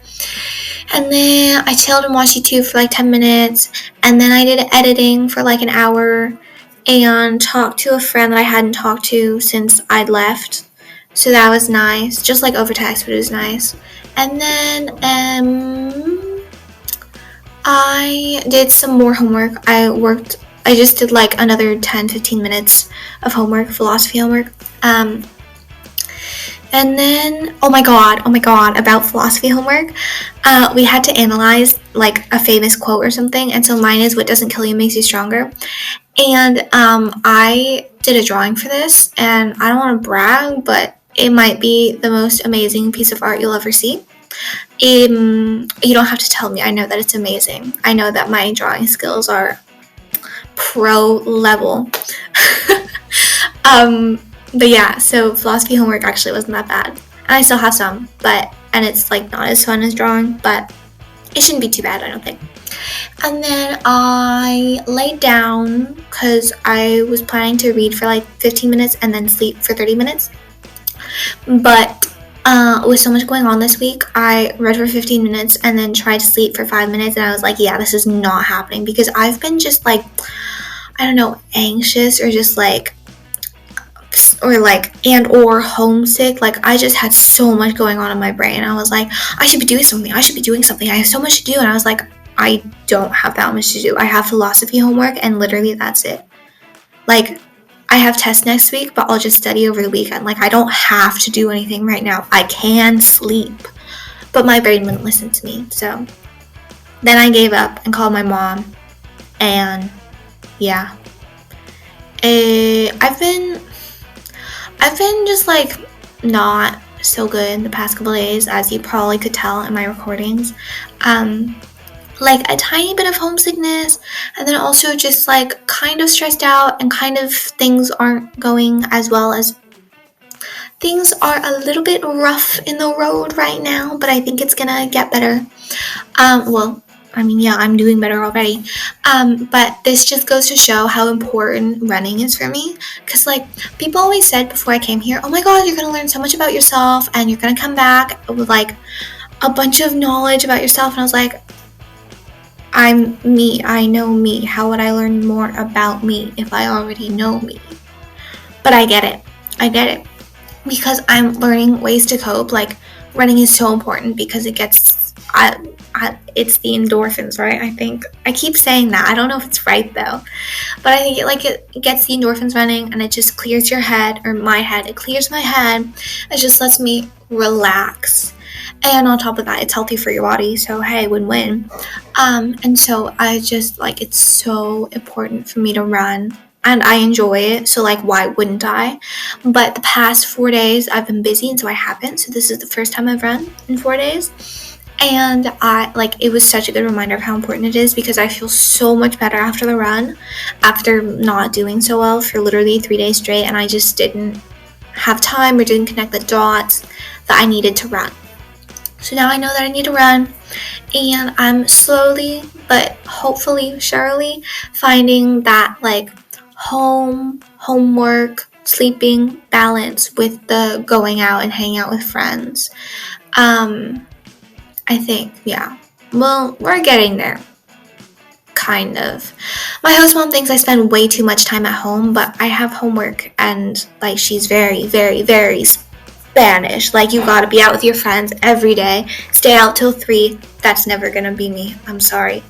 And then I chilled and watched YouTube for like 10 minutes. And then I did editing for like an hour and talked to a friend that I hadn't talked to since I'd left. So that was nice. Just like over text, but it was nice. And then I did some more homework. I just did like another 10-15 minutes of homework, philosophy homework. And then, oh my god, about philosophy homework, we had to analyze like a famous quote or something, and so mine is, "What doesn't kill you makes you stronger." And I did a drawing for this, and I don't want to brag, but it might be the most amazing piece of art you'll ever see. You don't have to tell me, I know that it's amazing. I know that my drawing skills are pro level. But yeah, so philosophy homework actually wasn't that bad. And I still have some, and it's like not as fun as drawing, but it shouldn't be too bad, I don't think. And then I laid down because I was planning to read for like 15 minutes and then sleep for 30 minutes. But with so much going on this week, I read for 15 minutes and then tried to sleep for 5 minutes, and I was like, yeah, this is not happening, because I've been just like, I don't know, anxious or just like, or homesick. Like, I just had so much going on in my brain. I was like, I should be doing something. I have so much to do. And I was like, I don't have that much to do. I have philosophy homework, and literally that's it. Like, I have tests next week, but I'll just study over the weekend. Like, I don't have to do anything right now. I can sleep. But my brain wouldn't listen to me. So then I gave up and called my mom. And yeah. I've been just like not so good the past couple days, as you probably could tell in my recordings. Like a tiny bit of homesickness, and then also just like kind of stressed out, and kind of things aren't going as well as things are a little bit rough in the road right now, but I think it's gonna get better. I'm doing better already. But this just goes to show how important running is for me. Because, like, people always said before I came here, oh my god, you're going to learn so much about yourself, and you're going to come back with, like, a bunch of knowledge about yourself. And I was like, I'm me. I know me. How would I learn more about me if I already know me? But I get it. Because I'm learning ways to cope. Like, running is so important because it gets... it's the endorphins, right? I think I keep saying that. I don't know if it's right though, but I think it gets the endorphins running, and it just clears your head, or my head. It clears my head. It just lets me relax, and on top of that, it's healthy for your body. So hey, win-win. And so I just like, it's so important for me to run, and I enjoy it. So like, why wouldn't I? But the past 4 days I've been busy, and so I haven't. So this is the first time I've run in 4 days. And it was such a good reminder of how important it is, because I feel so much better after the run, after not doing so well for literally 3 days straight, and I just didn't have time or didn't connect the dots that I needed to run. So now I know that I need to run, and I'm slowly, but hopefully, surely, finding that like homework, sleeping balance with the going out and hanging out with friends. I think, yeah. Well, we're getting there. Kind of. My host mom thinks I spend way too much time at home, but I have homework, and like, she's very, very, very Spanish. Like, you gotta be out with your friends every day. Stay out till 3. That's never gonna be me. I'm sorry.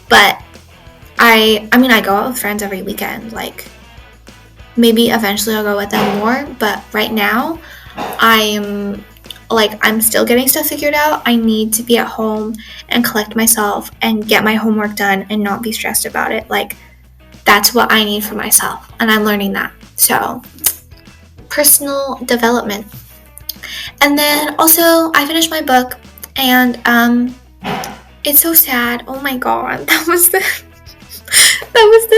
But I go out with friends every weekend. Like, maybe eventually I'll go with them more, but right now I'm still getting stuff figured out. I need to be at home and collect myself and get my homework done and not be stressed about it. Like, that's what I need for myself, and I'm learning that. So, personal development. And then also, I finished my book, and it's so sad. Oh my god, that was the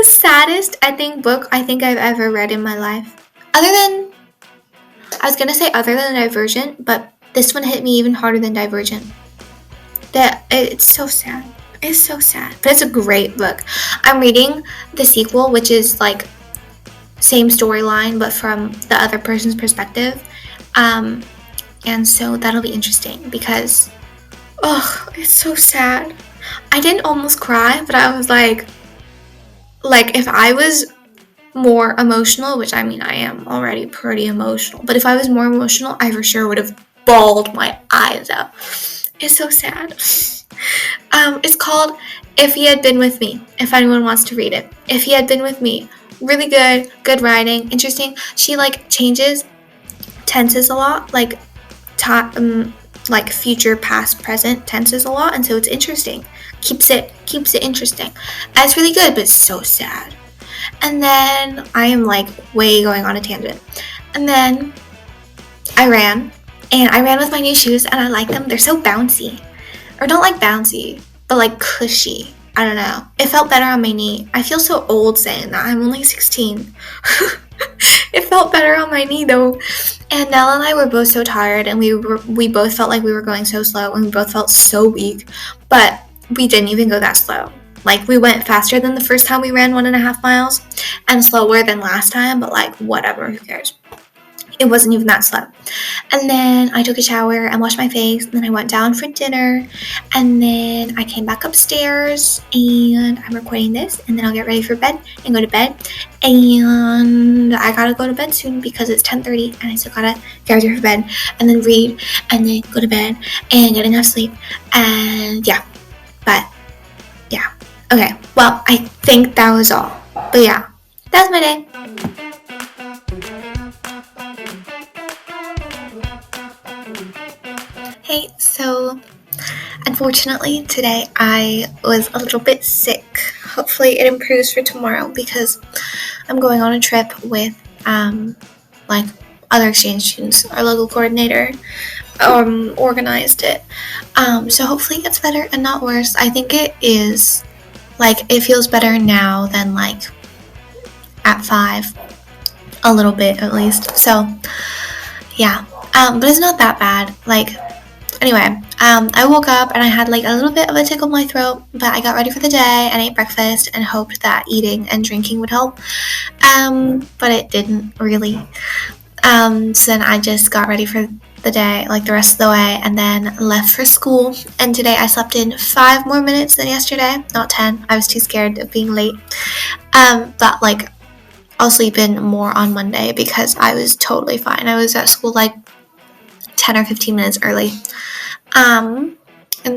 saddest book I think I've ever read in my life. Other than Divergent, but this one hit me even harder than Divergent. It's so sad. It's so sad, but it's a great book. I'm reading the sequel, which is like same storyline but from the other person's perspective, and so that'll be interesting because it's so sad. I didn't almost cry, but I was like if I was more emotional, which I mean I am already pretty emotional, but if I was more emotional, I for sure would have bawled my eyes out. It's so sad. It's called If He Had Been With Me, if anyone wants to read it. If He Had Been With Me. Really good writing, interesting. She like changes tenses a lot, like future, past, present tenses a lot, and so it's interesting. Keeps it interesting. And it's really good, but it's so sad. And then I am like way going on a tangent. And then I ran with my new shoes, and I like them. They're so bouncy. Or don't like bouncy, but like cushy. I don't know. It felt better on my knee. I feel so old saying that. I'm only 16. It felt better on my knee though. And Nella and I were both so tired, and we both felt like we were going so slow, and we both felt so weak. But we didn't even go that slow. Like, we went faster than the first time we ran 1.5 miles, and slower than last time, but like, whatever, who cares? It wasn't even that slow. And then I took a shower and washed my face, and then I went down for dinner, and then I came back upstairs, and I'm recording this, and then I'll get ready for bed and go to bed. And I gotta go to bed soon because it's 10:30, and I still gotta get ready for bed, and then read, and then go to bed, and get enough sleep, and yeah. But yeah. Okay, well, I think that was all. But yeah, that was my day. Hey, so unfortunately today I was a little bit sick. Hopefully it improves for tomorrow because I'm going on a trip with other exchange students. Our local coordinator organized it. So hopefully it gets better and not worse. I think it is it feels better now than at 5, a little bit at least. So yeah, but it's not that bad. Anyway, I woke up and I had a little bit of a tickle in my throat, but I got ready for the day and ate breakfast and hoped that eating and drinking would help. But it didn't really. So then I just got ready for the day, the rest of the way, and then left for school. And today I slept in 5 more minutes than yesterday, not 10. I was too scared of being late. But I'll sleep in more on Monday because I was totally fine. I was at school 10 or 15 minutes early. And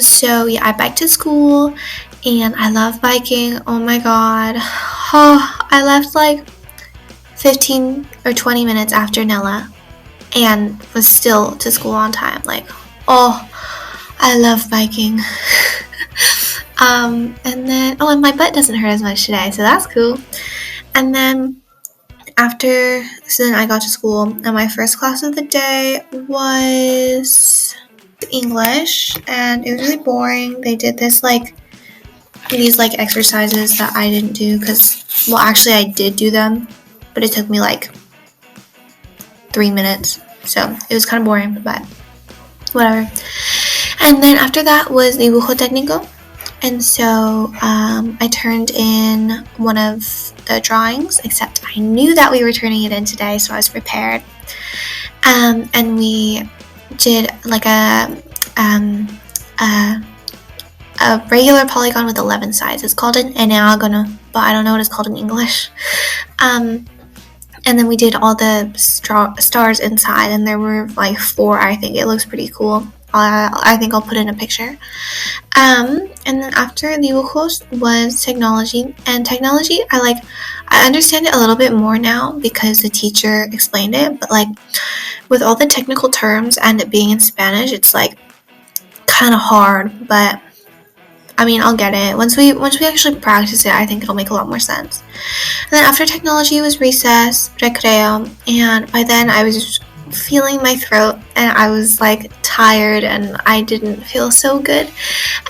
so yeah, I biked to school and I love biking. Oh my god. I left 15 or 20 minutes after Nella and was still to school on time. I love biking. And then and my butt doesn't hurt as much today, so that's cool. And then so then I got to school, and my first class of the day was English, and it was really boring. They did these exercises that I didn't do because, actually I did do them, but it took me 3 minutes, so it was kind of boring, but whatever. And then after that was dibujo técnico. And so I turned in one of the drawings, except I knew that we were turning it in today, so I was prepared. And we did a regular polygon with 11 sides. It's called an eneagono, but I don't know what it's called in English. And then we did all the stars inside, and there were 4, I think. It looks pretty cool. I think I'll put in a picture. And then after dibujos was technology. And technology, I understand it a little bit more now because the teacher explained it. But with all the technical terms and it being in Spanish, it's kind of hard. But I mean, I'll get it. Once we actually practice it, I think it'll make a lot more sense. And then after technology was recess, recreo. And by then I was just feeling my throat and I was tired and I didn't feel so good,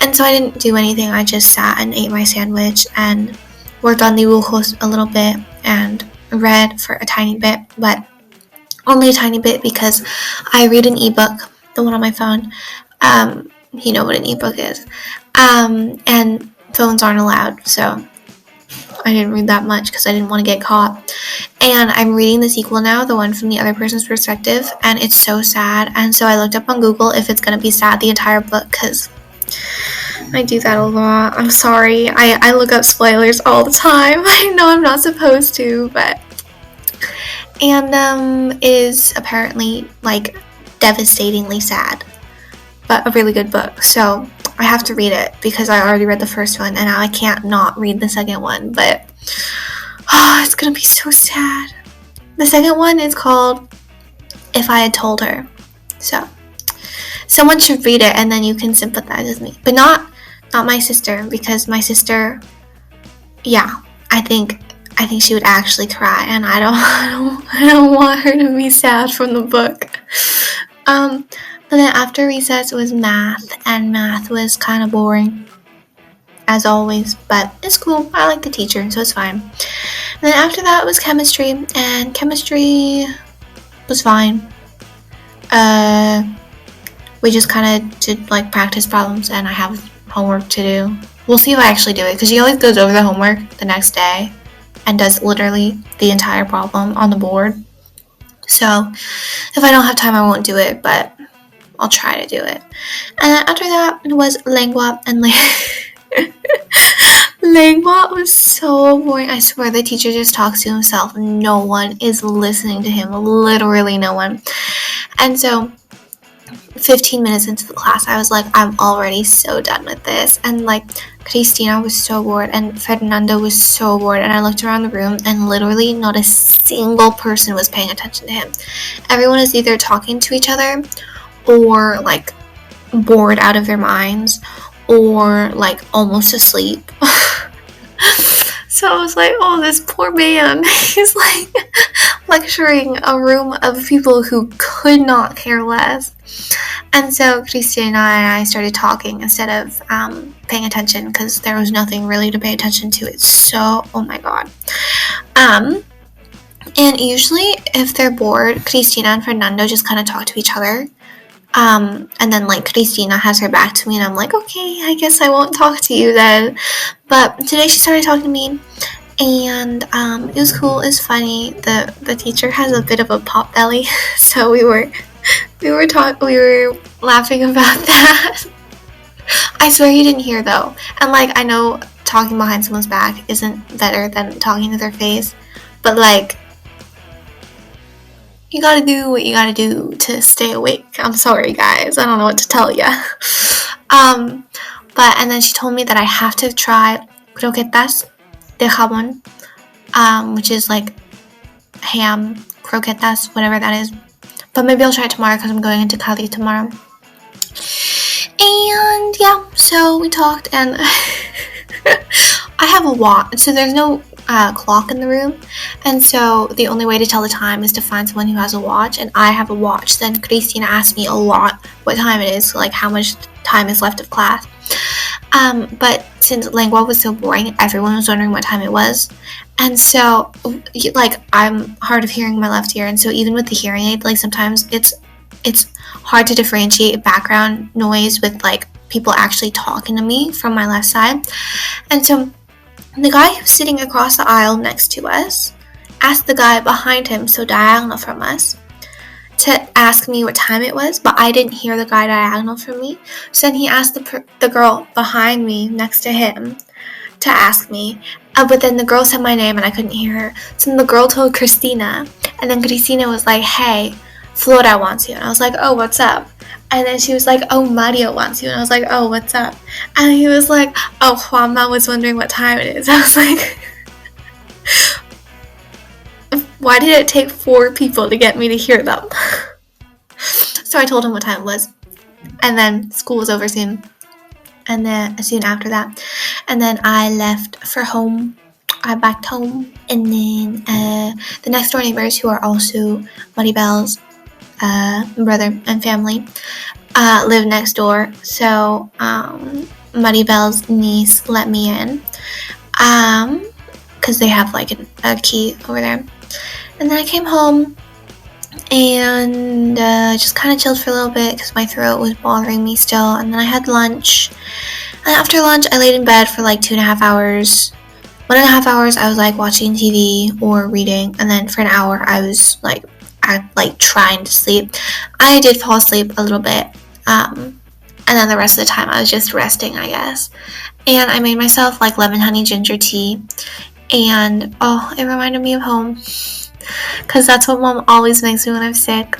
and so I didn't do anything. I just sat and ate my sandwich and worked on dibujos a little bit and read for a tiny bit, but only a tiny bit because I read an ebook, the one on my phone, you know what an ebook is. And phones aren't allowed, so I didn't read that much because I didn't want to get caught. And I'm reading the sequel now, the one from the other person's perspective, and it's so sad. And so I looked up on Google if it's going to be sad the entire book, because I do that a lot. I'm sorry. I look up spoilers all the time. I know I'm not supposed to, but... And is apparently, like, devastatingly sad, but a really good book. So I have to read it because I already read the first one, and now I can't not read the second one. But it's gonna be so sad. The second one is called If I Had Told Her. So someone should read it, and then you can sympathize with me. But not my sister, because my sister, yeah, I think she would actually cry, and I don't want her to be sad from the book. But then after recess it was math, and math was kind of boring, as always, but it's cool. I like the teacher, so it's fine. And then after that was chemistry, and chemistry was fine. We just kind of did like practice problems, and I have homework to do. We'll see if I actually do it, because she always goes over the homework the next day and does literally the entire problem on the board. So if I don't have time, I won't do it, but I'll try to do it. And then after that was lengua, and lengua was so boring. I swear the teacher just talks to himself. No one is listening to him, literally no one. And so 15 minutes into the class, I was like, I'm already so done with this. And like Cristina was so bored, and Fernando was so bored, and I looked around the room, and literally not a single person was paying attention to him. Everyone is either talking to each other, or like bored out of their minds, or like almost asleep. So I was like, oh, this poor man, he's like lecturing a room of people who could not care less. And so Cristina and I started talking instead of paying attention, because there was nothing really to pay attention to. It's so, oh my god. And usually if they're bored, Cristina and Fernando just kind of talk to each other. And then like Cristina has her back to me, and I'm like, okay, I guess I won't talk to you then. But today she started talking to me, and it was cool. It's funny. The teacher has a bit of a pop belly, so we were laughing about that. I swear you didn't hear though. And like, I know talking behind someone's back isn't better than talking to their face, but like, you gotta do what you gotta do to stay awake. I'm sorry, guys. I don't know what to tell ya. And then she told me that I have to try croquetas de jamón, which is like ham croquetas, whatever that is. But maybe I'll try it tomorrow, because I'm going into Cali tomorrow. And yeah, so we talked, and I have a watch, so there's no clock in the room, and so the only way to tell the time is to find someone who has a watch, and I have a watch. Then Cristina asked me a lot what time it is, like how much time is left of class. But since lengua was so boring, everyone was wondering what time it was, and so like I'm hard of hearing in my left ear, and so even with the hearing aid, like sometimes it's hard to differentiate background noise with like people actually talking to me from my left side. And so the guy who was sitting across the aisle next to us asked the guy behind him, so diagonal from us, to ask me what time it was, but I didn't hear the guy diagonal from me. So then he asked the girl behind me next to him to ask me, but then the girl said my name and I couldn't hear her. So then the girl told Cristina, and then Cristina was like, hey, Flora wants you. And I was like, oh, what's up? And then she was like, oh, Mario wants you. And I was like, oh, what's up? And he was like, oh, Juanma was wondering what time it is. I was like, why did it take 4 people to get me to hear them? So I told him what time it was. And then school was over soon. And then soon after that. And then I left for home. I backed home. And then the next door neighbors, who are also Maribel's brother and family, live next door. So Maribel's niece let me in, because they have like a key over there. And then I came home, and just kind of chilled for a little bit because my throat was bothering me still. And then I had lunch, and after lunch I laid in bed for like 2.5 hours. 1.5 hours I was like watching TV or reading, and then for an hour I was like trying to sleep. I did fall asleep a little bit, and then the rest of the time I was just resting, I guess. And I made myself like lemon honey ginger tea, and oh, it reminded me of home, because that's what Mom always makes me when I'm sick,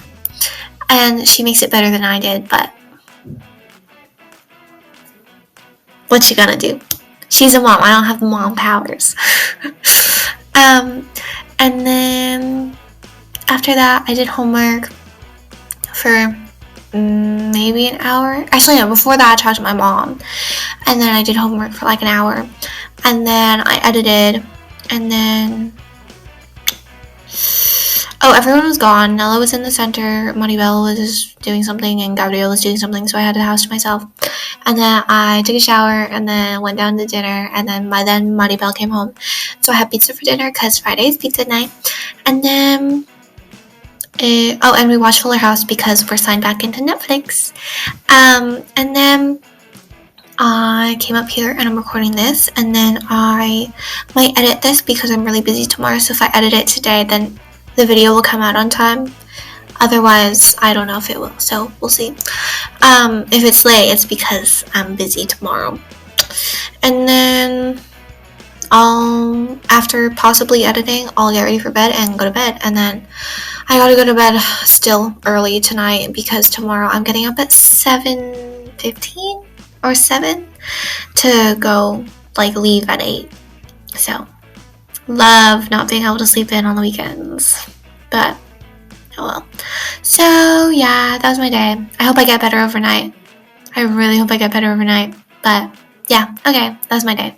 and she makes it better than I did, but what you gonna do? She's a mom. I don't have mom powers. And then after that I did homework for maybe an hour. Actually, no, before that I talked to my mom, and then I did homework for like an hour, and then I edited, and then everyone was gone. Nella was in the center, Maribel was doing something, and Gabriel was doing something, so I had the house to myself. And then I took a shower, and then went down to dinner, and then by then Maribel came home, so I had pizza for dinner because Friday is pizza night. And then and we watched Fuller House because we're signed back into Netflix. And then I came up here and I'm recording this, and then I might edit this because I'm really busy tomorrow, so if I edit it today then the video will come out on time. Otherwise, I don't know if it will, so we'll see. If it's late, it's because I'm busy tomorrow. And then after possibly editing, I'll get ready for bed and go to bed. And then I gotta go to bed still early tonight because tomorrow I'm getting up at 7:15 or 7 to go, leave at 8. So, love not being able to sleep in on the weekends. But, oh well. So, yeah, that was my day. I hope I get better overnight. I really hope I get better overnight. But, yeah, okay, that was my day.